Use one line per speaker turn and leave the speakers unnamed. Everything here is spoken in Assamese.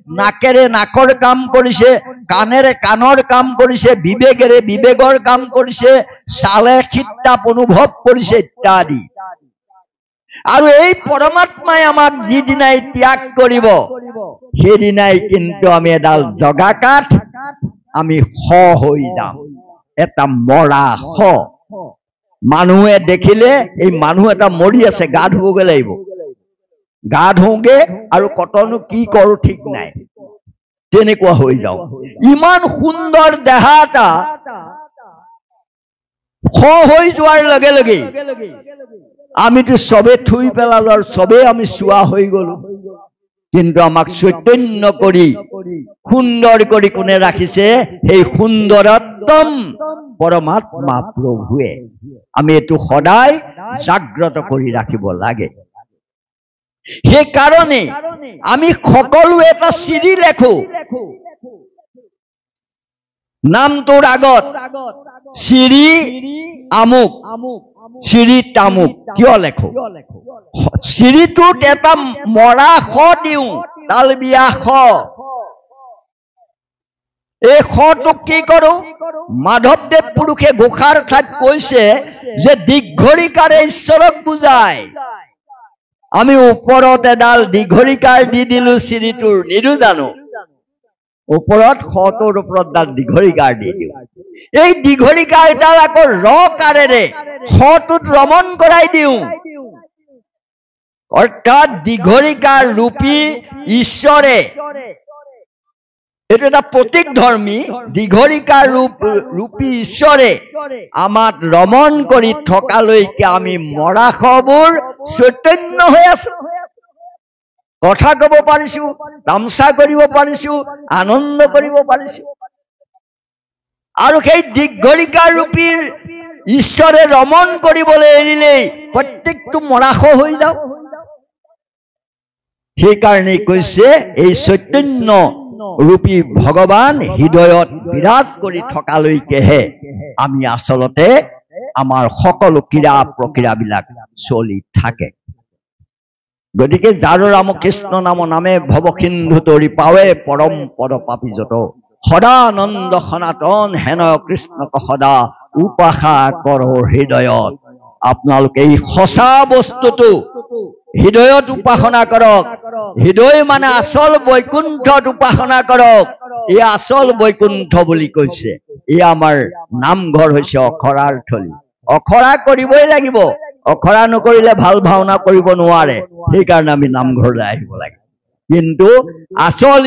নাকেৰে নাকৰ কাম কৰিছে, কাণেৰে কাণৰ কাম কৰিছে, বিবেকেৰে বিবেকৰ কাম কৰিছে, চালে শীতাপ অনুভৱ কৰিছে ইত্যাদি। আৰু এই পৰমাত্মাই আমাক যিদিনাই ত্যাগ কৰিব সেইদিনাই কিন্তু আমি এডাল জগা কাঠ, আমি শ হৈ যাম, এটা মৰা শ। মানুহে দেখিলে এই মানুহ এটা মৰি আছে, গা ধুবগৈ লাগিব, গা ধুওগে আৰু কতনো কি কৰো ঠিক নাই, তেনেকুৱা হৈ যাওঁ। ইমান সুন্দৰ দেহা এটা শ হৈ যোৱাৰ লগে লগে আমিতো চবে থুই পেলালো আৰু চবেই আমি চোৱা হৈ গলো। কিন্তু আমাক চৈতন্য কৰি সুন্দৰ কৰি কোনে ৰাখিছে? সেই সুন্দৰতম পৰমাত্মা প্ৰভুৱে। আমি এইটো সদায় জাগ্ৰত কৰি ৰাখিব লাগে। সেইকাৰণে আমি সকলোৱে এটা চিৰি লেখো, নামটোৰ আগত চিৰি আমুক, চিৰি তামুক। কিয় লেখো? চিৰিটোত এটা মৰা শ দিওঁ, তালবিয়া শ। এই শটোক কি কৰো? মাধৱদেৱ পুৰুষে ঘোষাৰ ঠাইত কৈছে যে দীঘৰিকাৰে ঈশ্বৰক বুজায়। আমি ওপৰত এডাল দীঘৰিকাৰ দি দিলো চিৰিটোৰ, নিদো জানো? ওপৰত শটোৰ ওপৰত ডাল দীঘৰিকাৰ দি দিওঁ। এই দীঘৰিকাৰডাল আকৌ ৰকাৰেৰে শটোত ৰমণ কৰাই দিওঁ। অৰ্থাৎ দীঘৰিকাৰ ৰূপী ঈশ্বৰে, এইটো এটা প্ৰতীক ধৰ্মী, দীঘৰিকাৰ ৰূপী ঈশ্বৰে আমাক ৰমণ কৰি থকালৈকে আমি মৰা শবোৰ চৈতন্য হৈ আছো, কথা কব পাৰিছো, তামচা কৰিব পাৰিছো, আনন্দ কৰিব পাৰিছো। আৰু সেই দীঘৰিকাৰ ৰূপী ঈশ্বৰে ৰমণ কৰিবলৈ এৰিলেই প্ৰত্যেকটো মৰাশ হৈ যাও। সেইকাৰণে কৈছে এই চৈতন্য ৰূপী ভগৱান হৃদয়ত বিৰাজ কৰি থকালৈকেহে আমি আচলতে আমাৰ সকলো ক্ৰীড়া প্ৰক্ৰিয়াবিলাক চলি থাকে। গতিকে যাৰ ৰামকৃষ্ণ নাম নামে ভৱসিন্ধু তৰি পাৱে পৰম পদ পাপী যত, সদা আনন্দ সনাতন হেন কৃষ্ণক সদা উপাসা কৰ হৃদয়ত। আপোনালোকে এই সঁচা বস্তুটো হৃদয়ত উপাসনা কৰক। হৃদয় মানে আচল বৈকুণ্ঠত উপাসনা কৰক। এই আচল বৈকুণ্ঠ বুলি কৈছে। এই আমাৰ নামঘৰ হৈছে অখৰাৰ থলী। অখৰা কৰিবই লাগিব, অখৰা নকৰিলে ভাল ভাওনা কৰিব নোৱাৰে। সেইকাৰণে আমি নামঘৰলৈ আহিব লাগে। কিন্তু আচল